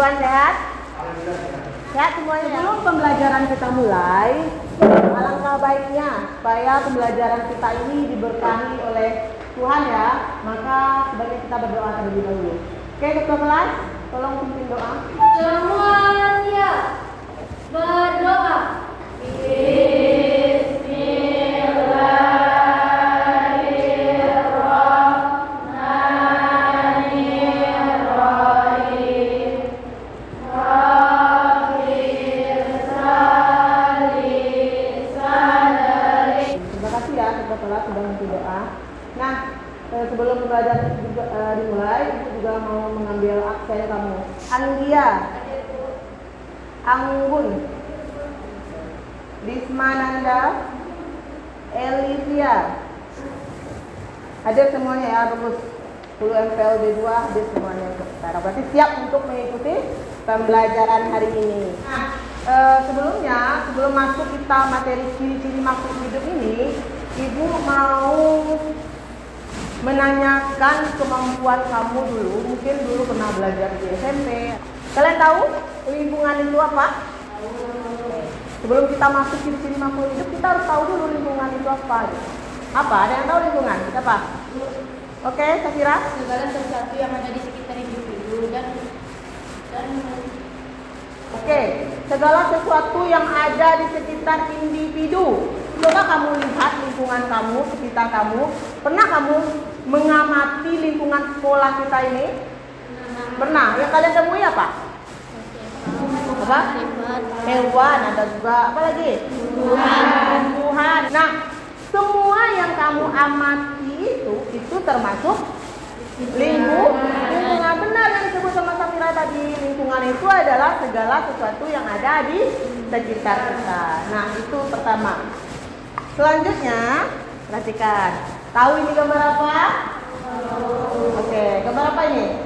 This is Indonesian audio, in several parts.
Ibu-ibuan sehat? Sehat semuanya. Sebelum pembelajaran kita mulai, alangkah baiknya supaya pembelajaran kita ini diberkahi oleh Tuhan ya, maka sebaiknya kita berdoa terlebih dahulu. Oke, ketua kelas, tolong pimpin doa. Semuanya berdoa. Sebelum pembelajaran dimulai, Ibu juga mau mengambil absen kamu. Anggia, Anggun, Dismananda, Elivia. Hadir semuanya ya, bagus. 10 MPLB 2 hadir semuanya untuk sekarang. Berarti siap untuk mengikuti pembelajaran hari ini. Sebelum masuk kita materi ciri-ciri makhluk hidup ini, Ibu mau menanyakan kemampuan kamu dulu. Mungkin dulu pernah belajar di SMP. Kalian tahu lingkungan itu apa? Sebelum kita masuk ciri-ciri makhluk hidup, kita harus tahu dulu lingkungan itu apa. Apa? Ada yang tahu lingkungan? Apa? Oke, Safira? Segala sesuatu yang ada di sekitar individu dan Oke, segala sesuatu yang ada di sekitar individu. Coba kamu lihat lingkungan kamu, sekitar kamu. Pernah kamu mengamati lingkungan sekolah kita ini? Pernah. Yang kalian temui apa? Apa? Hewan, ada juga apa lagi? Tuhan. Nah, semua yang kamu amati itu termasuk lingkungan. Benar yang disebut sama Safira tadi. Lingkungan itu adalah segala sesuatu yang ada di sekitar kita. Nah, itu pertama. Selanjutnya, perhatikan. Tahu ini gambar apa? Oke, gambar apa ini?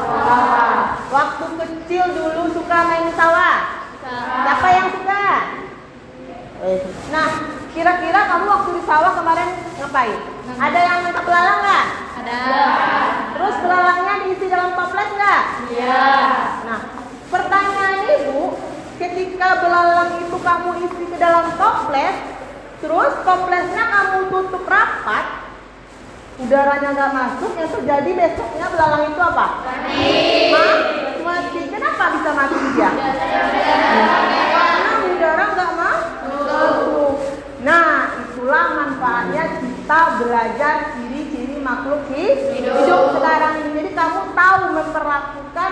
Sawah. Waktu kecil dulu suka main sawah? Siapa yang suka? Nah, kira-kira kamu waktu di sawah kemarin ngapain? Ada yang nangkap belalang nggak? ada. Terus belalangnya diisi dalam toples nggak? Iya. Nah, pertanyaan Ibu, ketika belalang itu kamu isi ke dalam toples, terus toplesnya kamu tutup rapat, udaranya nggak masuk, yang terjadi besoknya belalang itu apa? Mati. Kenapa bisa mati dia? Karena udara nggak masuk. Nah, itulah manfaatnya kita belajar ciri-ciri makhluk hidup sekarang ini. Jadi kamu tahu memperlakukan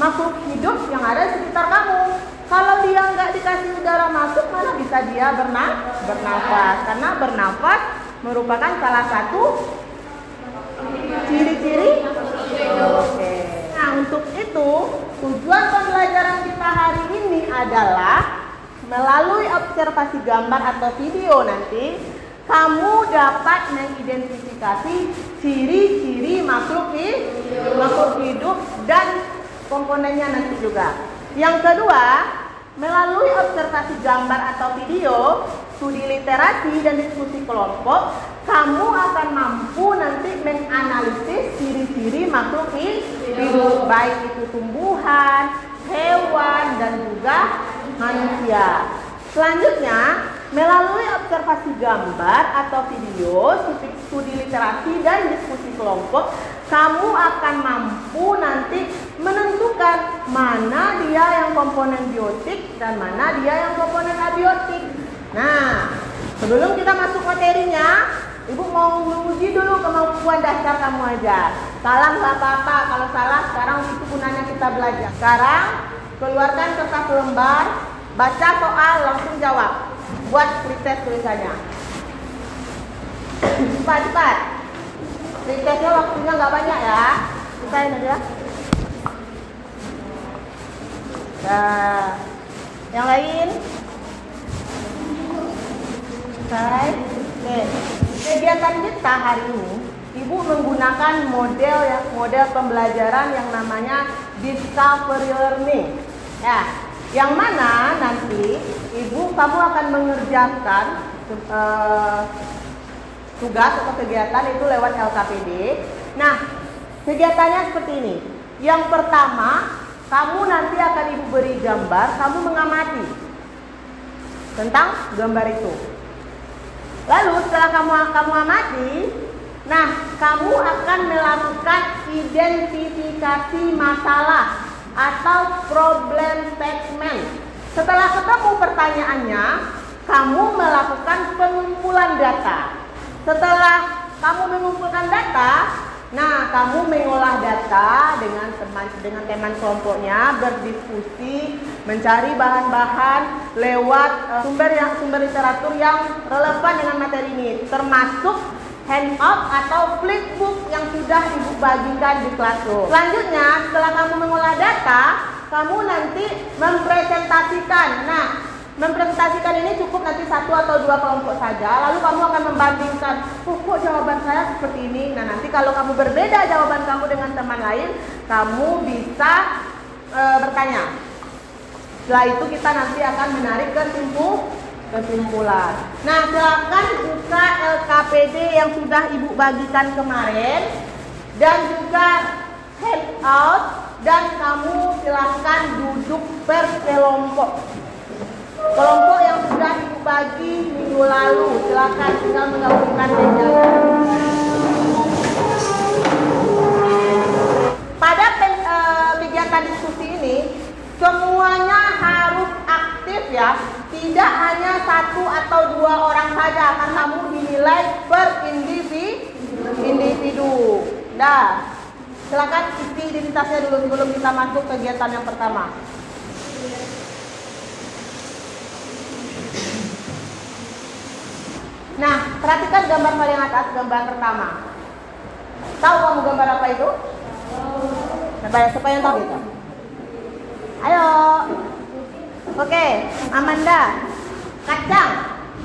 makhluk hidup yang ada di sekitar kamu. Kalau dia nggak dikasih udara masuk, mana bisa dia bernafas? Karena bernafas merupakan salah satu ciri-ciri. Oke. Nah, untuk itu tujuan pembelajaran kita hari ini adalah melalui observasi gambar atau video nanti kamu dapat mengidentifikasi ciri-ciri makhluk hidup dan komponennya nanti juga. Yang kedua, melalui observasi gambar atau video, studi literasi dan diskusi kelompok, kamu akan mampu nanti menganalisis ciri-ciri makhluk hidup, baik itu tumbuhan, hewan, dan juga manusia. Selanjutnya, melalui observasi gambar atau video, studi literasi dan diskusi kelompok, kamu akan mampu nanti menentukan mana dia yang komponen biotik dan mana dia yang komponen abiotik. Nah, sebelum kita masuk materinya, Ibu mau menguji dulu kemampuan dasar kamu aja. Salah nggak apa-apa, kalau salah sekarang itu gunanya kita belajar. Sekarang keluarkan kertas lembar, baca soal, langsung jawab. Buat pretest tulisannya. Cepat. Pretestnya waktunya nggak banyak ya. Selesai aja. Nah, yang lain? Selesai. Oke. Kegiatan kita hari ini, Ibu menggunakan model pembelajaran yang namanya discovery learning. Ya, yang mana nanti kamu akan mengerjakan tugas atau kegiatan itu lewat LKPD. Nah, kegiatannya seperti ini. Yang pertama, kamu nanti akan ibu beri gambar, kamu mengamati tentang gambar itu. Lalu setelah kamu amati, nah kamu akan melakukan identifikasi masalah atau problem statement. Setelah ketemu pertanyaannya, kamu melakukan pengumpulan data. Setelah kamu mengumpulkan data, nah kamu mengolah data dengan teman kelompoknya, berdiskusi, mencari bahan-bahan lewat sumber literatur yang relevan dengan materi ini, termasuk handout atau flipbook yang sudah ibu bagikan di Classroom. Selanjutnya, setelah kamu mengolah data, kamu nanti mempresentasikan. Nah, mempresentasikan ini cukup nanti 1 atau 2 kelompok saja. Lalu kamu akan membandingkan, kok jawaban saya seperti ini. Nah, nanti kalau kamu berbeda jawaban kamu dengan teman lain, kamu bisa bertanya. Setelah itu kita nanti akan menarik kesimpulan. Nah, silakan buka LKPD yang sudah ibu bagikan kemarin dan juga handout, dan kamu silakan duduk per kelompok. Kelompok yang sudah ibu bagi minggu lalu, silakan tinggal menggabungkan meja. Pada kegiatan diskusi ini, semuanya harus aktif ya. Tidak hanya 1 atau 2 orang saja, akan kamu dinilai per individu. Nah, silakan isi identitasnya dulu sebelum kita masuk kegiatan yang pertama. Nah, perhatikan gambar paling atas, gambar pertama. Tahu kamu gambar apa itu? Siapa yang tahu itu? Ayo. Oke, Amanda. Kacang.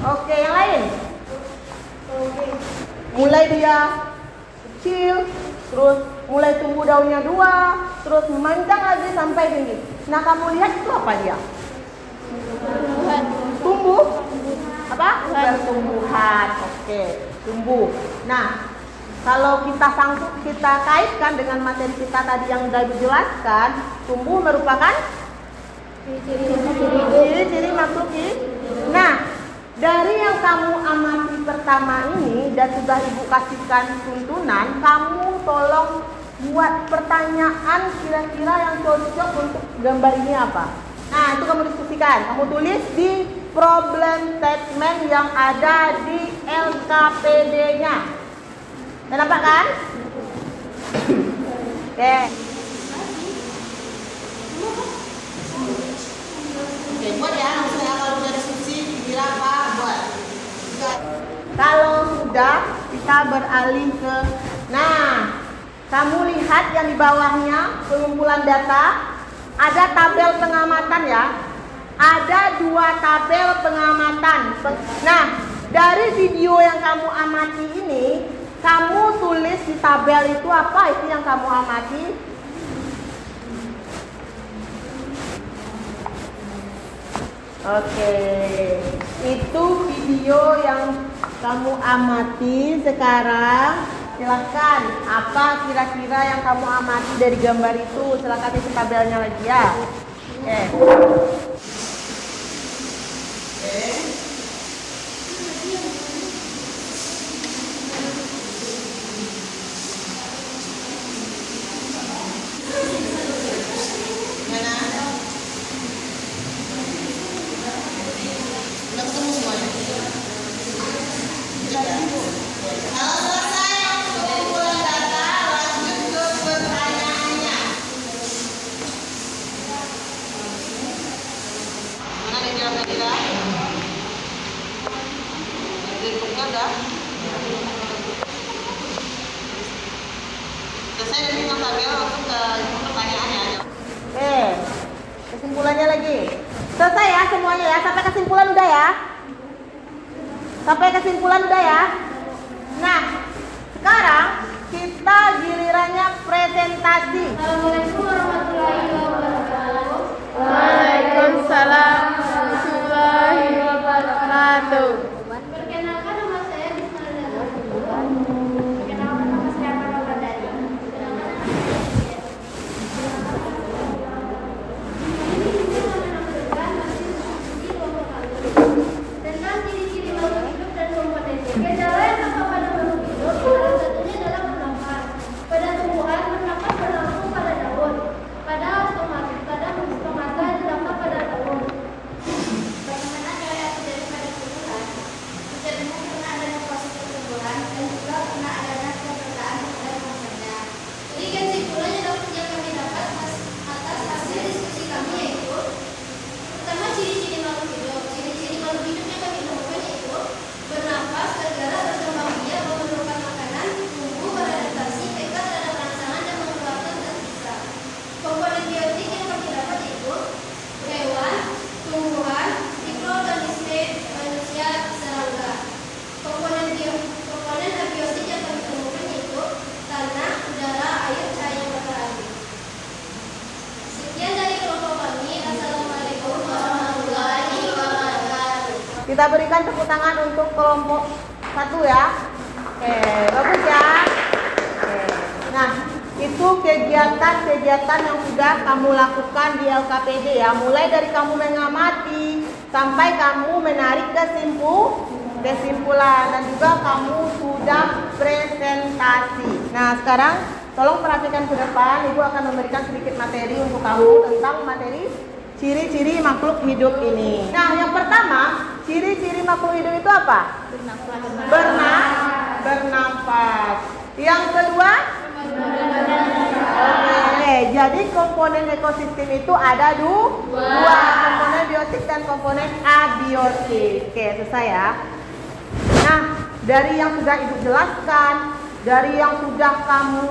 Oke, yang lain? Mulai dia kecil, terus mulai tumbuh daunnya 2, terus memanjang lagi sampai tinggi. Nah, kamu lihat itu apa dia? Tumbuh? Apa? Pertumbuhan. Oke, tumbuh. Nah, kalau kita kaitkan dengan materi kita tadi yang sudah dijelaskan, tumbuh merupakan ciri-ciri makhluk hidup. Nah, dari yang kamu amati pertama ini dan sudah ibu kasihkan tuntunan, kamu tolong buat pertanyaan kira-kira yang cocok untuk gambar ini apa. Nah, itu kamu diskusikan. Kamu tulis di problem statement yang ada di LKPD-nya. Dan nampak kan? Oke. Oke, buat ya, langsung ya, kalau udah diskusi, kira apa, buat. Kalau sudah, kita beralih ke, nah, kamu lihat yang di bawahnya, pengumpulan data, ada tabel pengamatan ya, ada 2 tabel pengamatan. Nah, dari video yang kamu amati ini, kamu tulis di tabel itu apa itu yang kamu amati. Oke, itu video yang kamu amati sekarang. Silahkan, apa kira-kira yang kamu amati dari gambar itu? Silahkan isi tabelnya lagi ya. Oke. Kesimpulannya lagi. Selesai ya semuanya ya. Sampai kesimpulan udah ya. Sampai kesimpulan udah ya. Nah, sekarang kita gilirannya presentasi. Assalamualaikum warahmatullahi wabarakatuh. Waalaikumsalam warahmatullahi wabarakatuh. Perkenalkan nama saya Bisma Dara. Perkenalkan nama saya Farah Dari. Kita berikan tepuk tangan untuk kelompok 1 ya. Oke, bagus ya. Oke. Nah, itu kegiatan-kegiatan yang sudah kamu lakukan di LKPD ya. Mulai dari kamu mengamati sampai kamu menarik kesimpulan dan juga kamu sudah presentasi. Nah, sekarang tolong perhatikan ke depan. Ibu akan memberikan sedikit materi untuk kamu tentang materi ciri-ciri makhluk hidup ini. Nah, yang pertama, ciri-ciri makhluk hidup itu apa? Bernafas. Yang kedua, oke, jadi komponen ekosistem itu ada dua, komponen biotik dan komponen abiotik. Oke, selesai ya. Nah, dari yang sudah Ibu jelaskan, dari yang sudah kamu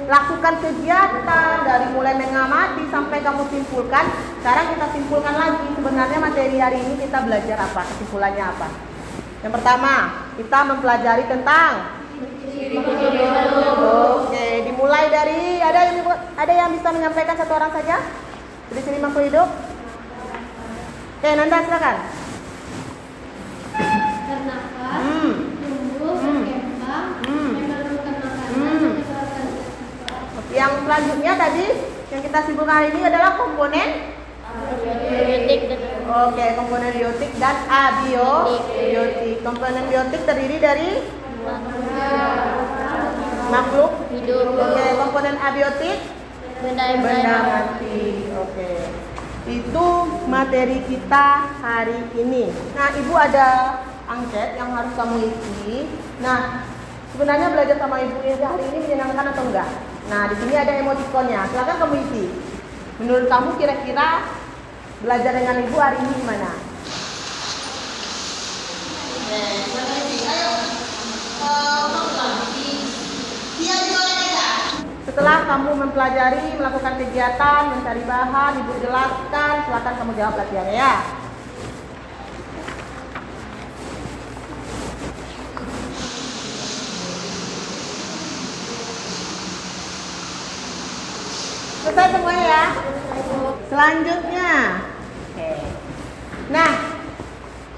lakukan kegiatan, dari mulai mengamati sampai kamu simpulkan, sekarang kita simpulkan lagi. Sebenarnya materi hari ini kita belajar apa? Kesimpulannya apa? Yang pertama, kita mempelajari tentang oke, dimulai dari ada yang bisa menyampaikan satu orang saja? Ciri-ciri makhluk hidup? Oke, Nanda silakan. Bernafas, tumbuh, berkembang, memerlukan makanan, mengeluarkan zat. Yang selanjutnya tadi yang kita simpulkan hari ini adalah komponen oke, komponen biotik dan abiotik. Komponen biotik terdiri dari makhluk hidup. Oke, komponen abiotik benda mati. Oke. Itu materi kita hari ini. Nah, Ibu ada angket yang harus kamu isi. Nah, sebenarnya belajar sama Ibu hari ini menyenangkan atau enggak? Nah, di sini ada emotikonnya. Silakan kamu isi. Menurut kamu kira-kira belajar dengan Ibu hari ini gimana? Setelah kamu mempelajari, melakukan kegiatan, mencari bahan, Ibu jelaskan, silakan kamu jawab latihannya ya. Selesai semuanya ya. Selanjutnya, oke. Nah,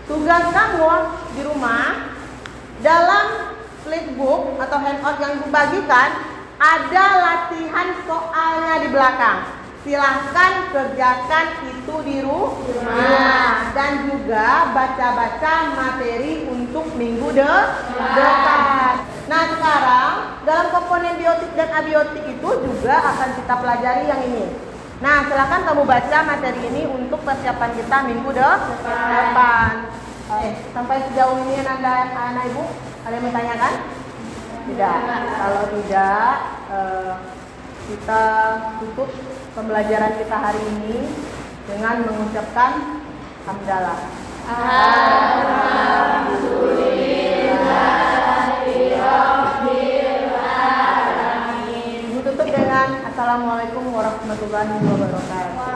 tugas kamu di rumah dalam flipbook atau handout yang Ibu bagikan ada latihan soalnya di belakang. Silahkan kerjakan itu di rumah dan juga baca-baca materi untuk minggu depan. Nah, sekarang dalam komponen biotik dan abiotik itu juga akan kita pelajari yang ini. Nah, silakan kamu baca materi ini untuk persiapan kita minggu depan. Sampai sejauh ini anak Ibu ada yang bertanyakan? Tidak. Kalau tidak, kita tutup pembelajaran kita hari ini dengan mengucapkan hamdalah. Tutup dengan assalamualaikum warahmatullahi wabarakatuh.